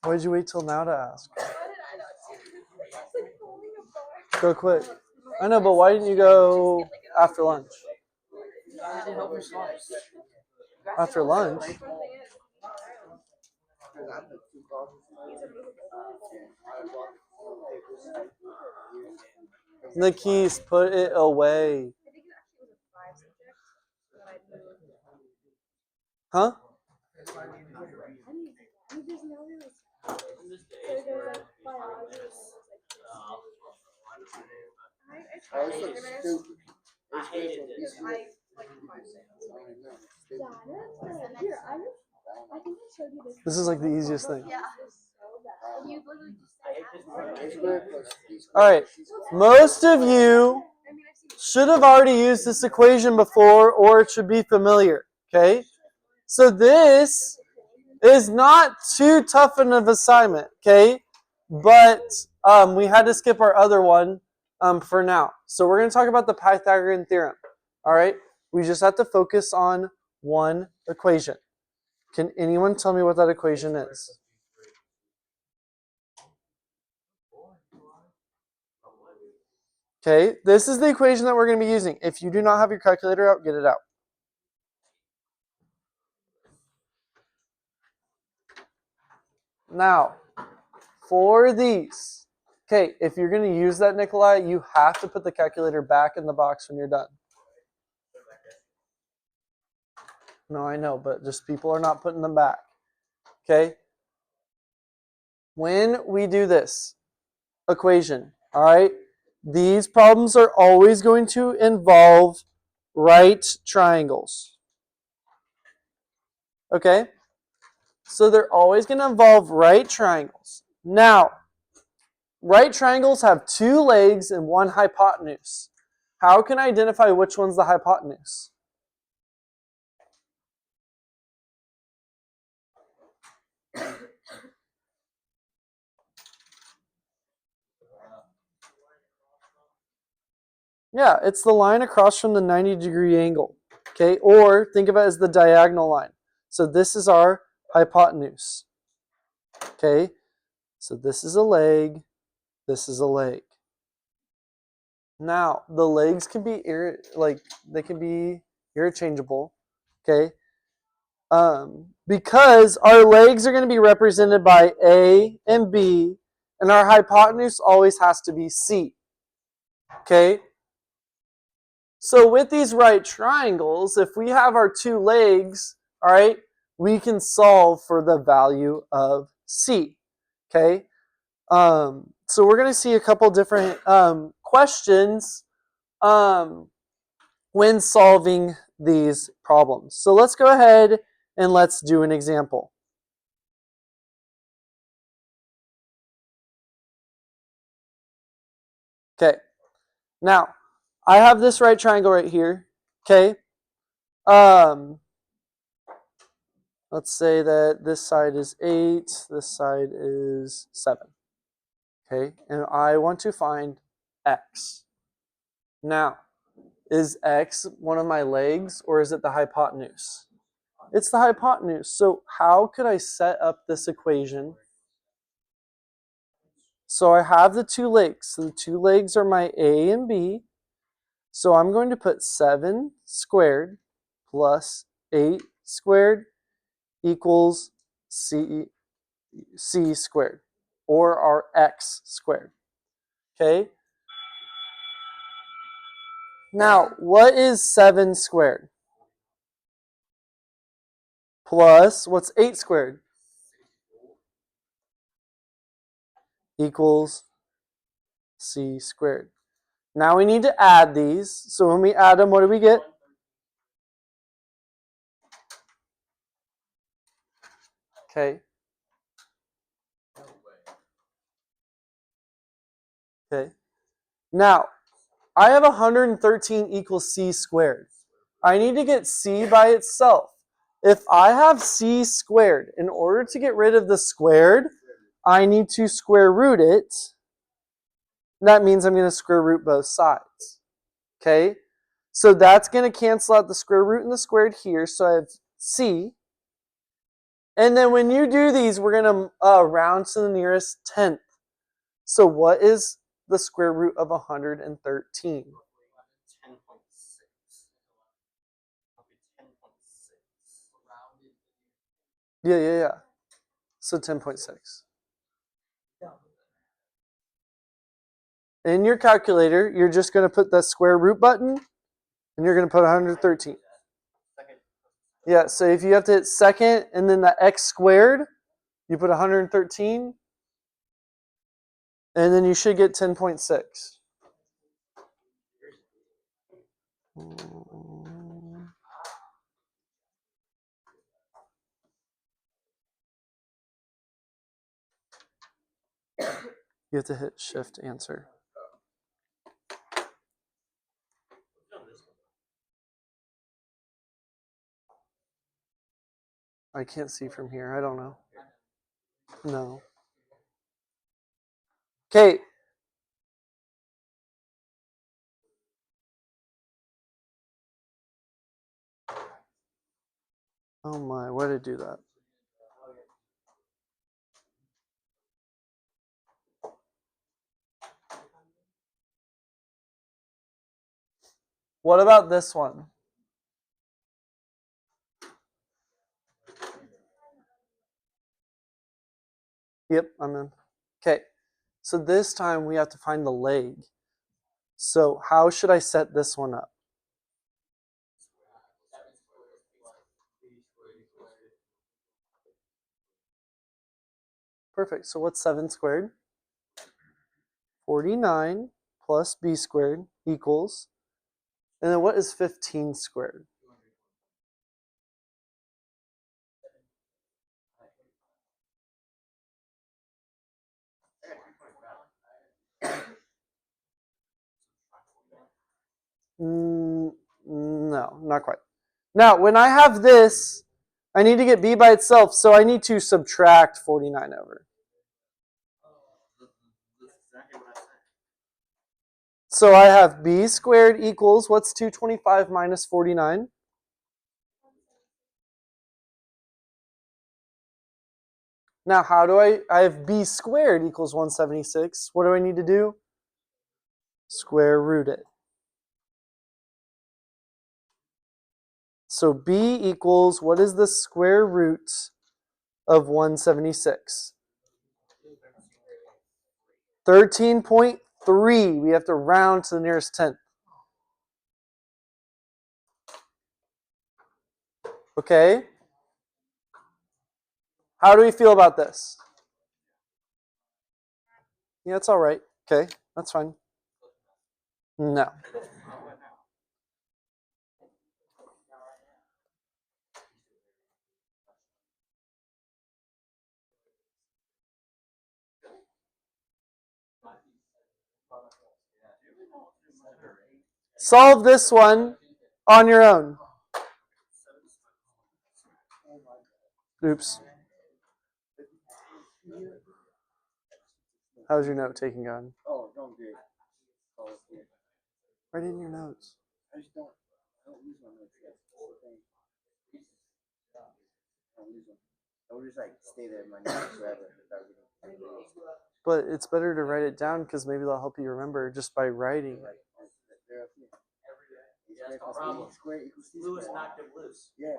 Why did you wait till now to ask? Go quick. I know, but why didn't you go after lunch? After lunch? The keys, put it away. Huh? This is like the easiest thing. All right. Most of you should have already used this equation before, or it should be familiar. Okay? So this is not too tough of an assignment. Okay? But we had to skip our other one for now. So we're going to talk about the Pythagorean Theorem. All right? We just have to focus on one equation. Can anyone tell me what that equation is? Okay, this is the equation that we're going to be using. If you do not have your calculator out, get it out. Now, for these, okay, if you're going to use that, Nikolai, you have to put the calculator back in the box when you're done. No, I know, but just people are not putting them back. Okay? When we do this equation, all right, these problems are always going to involve right triangles. Okay? So they're always going to involve right triangles. Now, right triangles have two legs and one hypotenuse. How can I identify which one's the hypotenuse? Yeah, it's the line across from the 90-degree angle. Okay, or think of it as the diagonal line. So this is our hypotenuse. Okay, so this is a leg, this is a leg. Now, the legs can be interchangeable. Okay, because our legs are going to be represented by A and B, and our hypotenuse always has to be C. Okay? So with these right triangles, if we have our two legs, all right, we can solve for the value of C. Okay? So we're going to see a couple different questions when solving these problems. So let's go ahead and let's do an example. Okay, now I have this right triangle right here. Okay, let's say that this side is 8, this side is 7. Okay, and I want to find x. Now, is x one of my legs or is it the hypotenuse? It's the hypotenuse. So how could I set up this equation? So I have the two legs. So the two legs are my A and B. So I'm going to put 7 squared plus 8 squared equals C squared, or our x squared. Okay? Now, what is 7 squared? Plus, what's 8 squared? Equals C squared. Now we need to add these. So when we add them, what do we get? Okay. Okay. Now, I have 113 equals C squared. I need to get C by itself. If I have C squared, in order to get rid of the squared, I need to square root it. that means I'm going to square root both sides. Okay? So that's going to cancel out the square root and the squared here. So I have c. And then when you do these, we're going to round to the nearest tenth. So what is the square root of 113? Yeah. So 10.6. In your calculator, you're just going to put the square root button, and you're going to put 113. Yeah, so if you have to hit second and then the x squared, you put 113, and then you should get 10.6. You have to hit shift answer. I can't see from here. I don't know. No. Okay. Oh my, why did it do that? What about this one? Yep, I'm in. Okay, so this time we have to find the leg. So how should I set this one up? Perfect. So what's 7 squared? 49 plus b squared equals, and then what is 15 squared? No, not quite. Now, when I have this, I need to get b by itself, so I need to subtract 49 over. So I have b squared equals, what's 225 minus 49? Now, how do I have b squared equals 176. What do I need to do? Square root it. So b equals, what is the square root of 176? 13.3. We have to round to the nearest tenth. Okay? How do we feel about this? Yeah, it's all right. Okay, that's fine. No. Solve this one on your own. Oops. How's your note taking on? Oh, don't do it. Write in your notes. I just don't lose my notes yet. I don't lose them. I would just like stay there in my notes forever. But it's better to write it down because maybe they'll help you remember just by writing. They're up here. Square equals C squared. Knocked them loose. Yeah.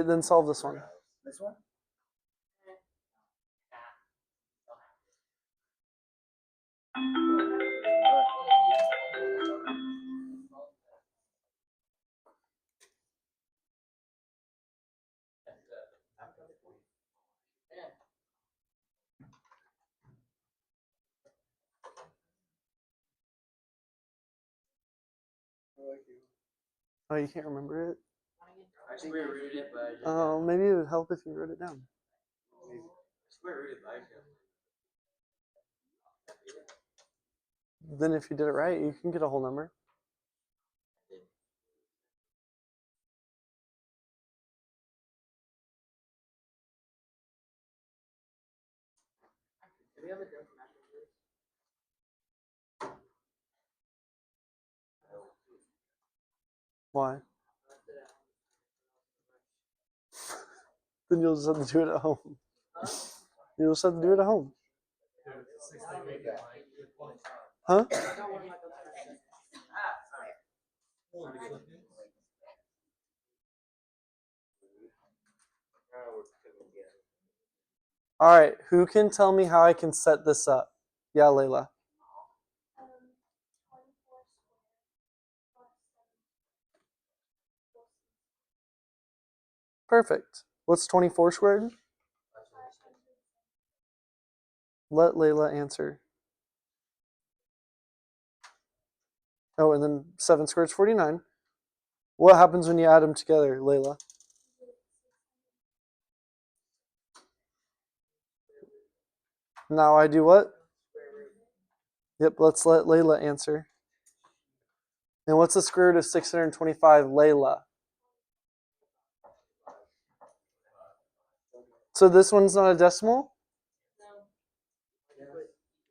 Then solve this one. This one? Oh, you can't remember it? I square rooted, but Oh, maybe it would help if you wrote it down. square rooted, but Then if you did it right, you can get a whole number. Why? Then you'll just have to do it at home. You'll just have to do it at home. Huh? All right, who can tell me how I can set this up? Yeah, Layla. Perfect. What's 24 squared? Let Layla answer. Oh, and then 7 squared is 49. What happens when you add them together, Layla? Now I do what? Yep, let's let Layla answer. And what's the square root of 625, Layla? So this one's not a decimal?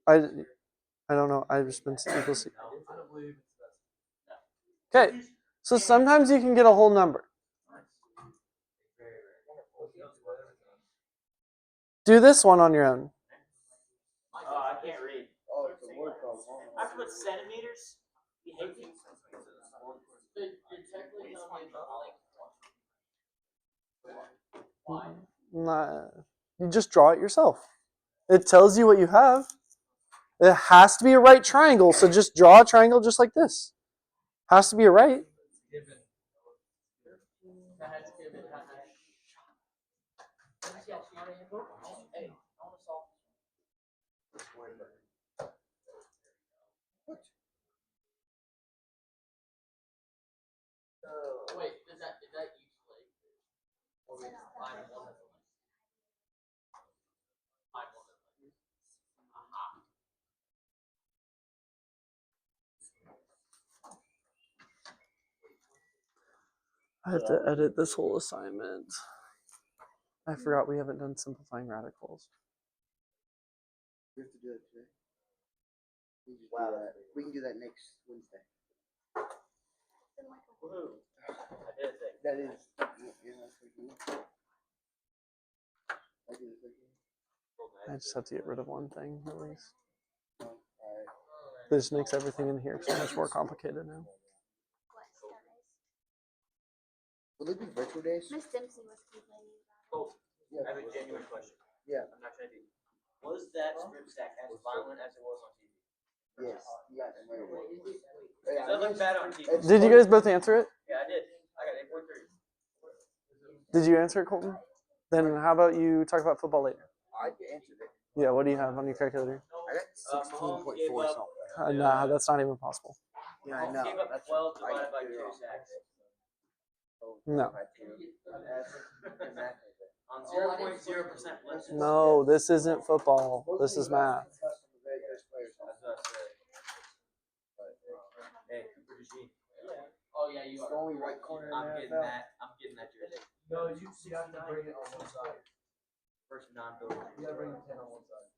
I don't know. I've just been equal to. Okay, so sometimes you can get a whole number. Do this one on your own. Oh, I can't read. Oh, it's a word problem. I have to put centimeters. You hate me. Nah, you just draw it yourself. It tells you what you have. It has to be a right triangle, so just draw a triangle just like this. Has to be a right. Wait, is that each leg? Or we line one of them? Line one of them. I have to edit this whole assignment. I forgot we haven't done simplifying radicals. We have to do it today. Wow, we can do that next Wednesday. Woohoo. I did it. That is. Yeah, I do it. I just have to get rid of one thing at least. Alright. This makes everything in here so much more complicated now. Will it be virtual days? Miss Dempsey was complaining Oh, Yeah. I have a genuine question. Yeah. I'm not trying to be. Was that script stack as violent as it was on TV? Yes. Yeah. Because that looked bad on TV. Did you guys both answer it? Yeah, I did. I got 8.3. Did you answer it, Colton? Then how about you talk about football later? I answered it. Yeah, what do you have on your calculator? I got 16.4 something. Nah, that's not even possible. Yeah, I know. Gave up That's 12 I divided by did it 2 wrong. sacks. No. On 0.0% No, this isn't football. This is math. That's what I said. Hey, Cooper DeJean. Oh yeah, you The are. only right corner in I'm the getting NFL. that. I'm getting that jersey. No, you have to bring it on one side. First non-building. You gotta bring the 10 on one side.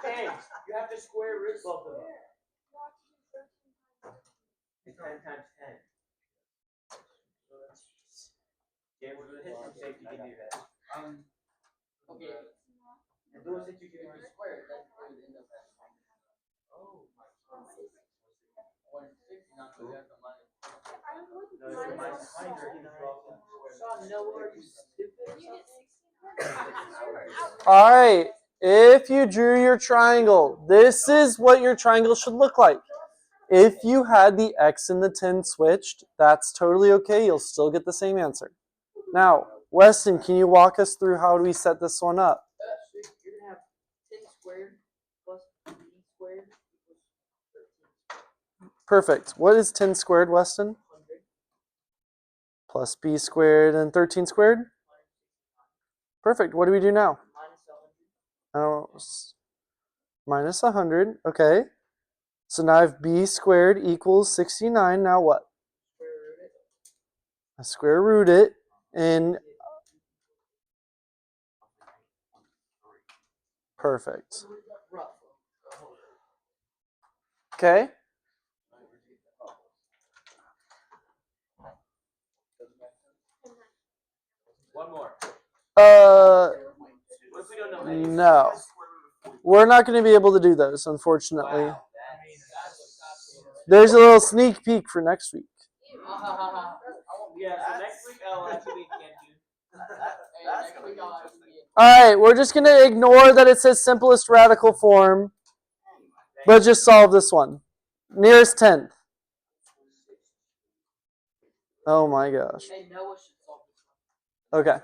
Hey, you have to square root both of them. It's 10 times 10. James, will the hit from safety give you that? Okay. And those that you give me squared, that's what it would end up as. Oh my God. 160, not so that's the money. No, it's minus 139. Sean, no, are you stupid? All right. If you drew your triangle, this is what your triangle should look like. If you had the x and the 10 switched, that's totally okay. You'll still get the same answer. Now, Weston, can you walk us through how do we set this one up? You're going to have 10 squared plus b squared equals 13. Perfect. What is 10 squared, Weston? 100. Plus b squared and 13 squared? Perfect. What do we do now? Minus 100. Okay. So now I have b squared equals 69. Now what? I square root it. And Perfect. Okay. One more. Uh, What if we don't know any? no. We're not going to be able to do those, unfortunately. Wow. There's a little sneak peek for next week. Yeah, so next week, actually we can't do. All right, we're just going to ignore that it says simplest radical form, but just solve this one. Nearest 10th. Oh my gosh. Okay.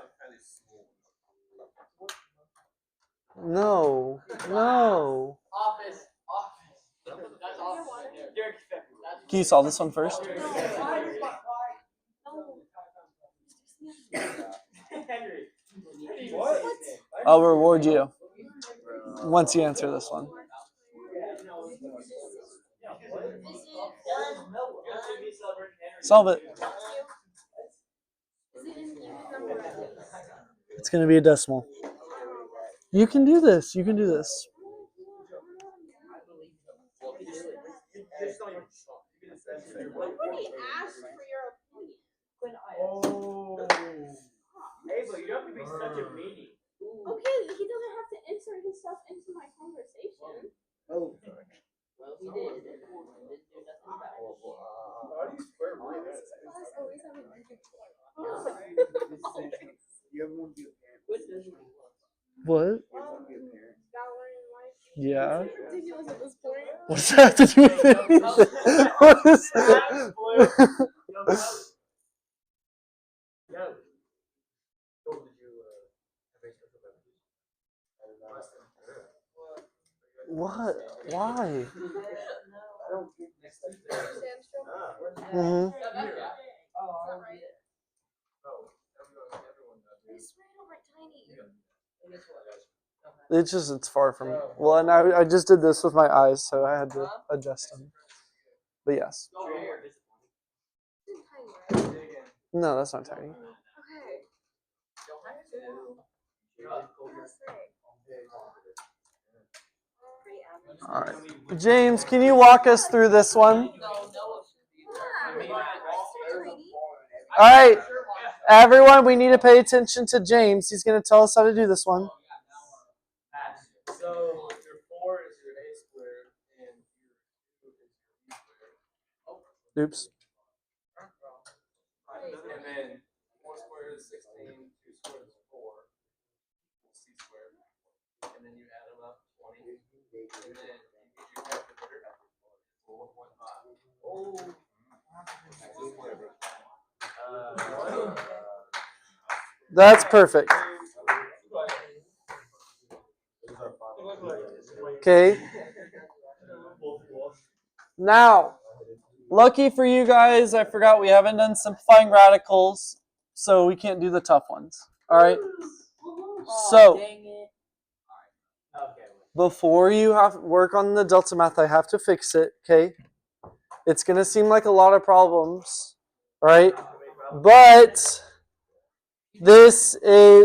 No. No. Office. That's office. Can you solve this one first? Henry. I'll reward you once you answer this one. Solve it. It's going to be a decimal. You can do this. You can do this. Nobody asked for your opinion. Oh. Ava, you don't have to be such a meanie. Okay, he doesn't have to insert his stuff into my conversation. Oh. Well, he did. Didn't do nothing about it. How do you square root that? Class always have a rigid floor. You ever want to be a parent? What? Gallery Yeah. It's ridiculous at this point. What does that have to do with anything? What is that? What? Why? Mm-hmm. It's far from. Well, and I just did this with my eyes, so I had to adjust them. But yes. No, that's not tiny. All right. James, can you walk us through this one? All right. Everyone, we need to pay attention to James. He's going to tell us how to do this one. So your 4 is your a squared, and your 2 is your b squared. Oops. And then 4 squared is 16, 2 squared is 4, c squared. And then you add them up, 20. And then you use your calculator, 4.5. Oh. That's perfect. Okay. Now, lucky for you guys, I forgot we haven't done simplifying radicals, so we can't do the tough ones. All right? So, before you have to work on the delta math, I have to fix it, okay? It's going to seem like a lot of problems, all right? But this is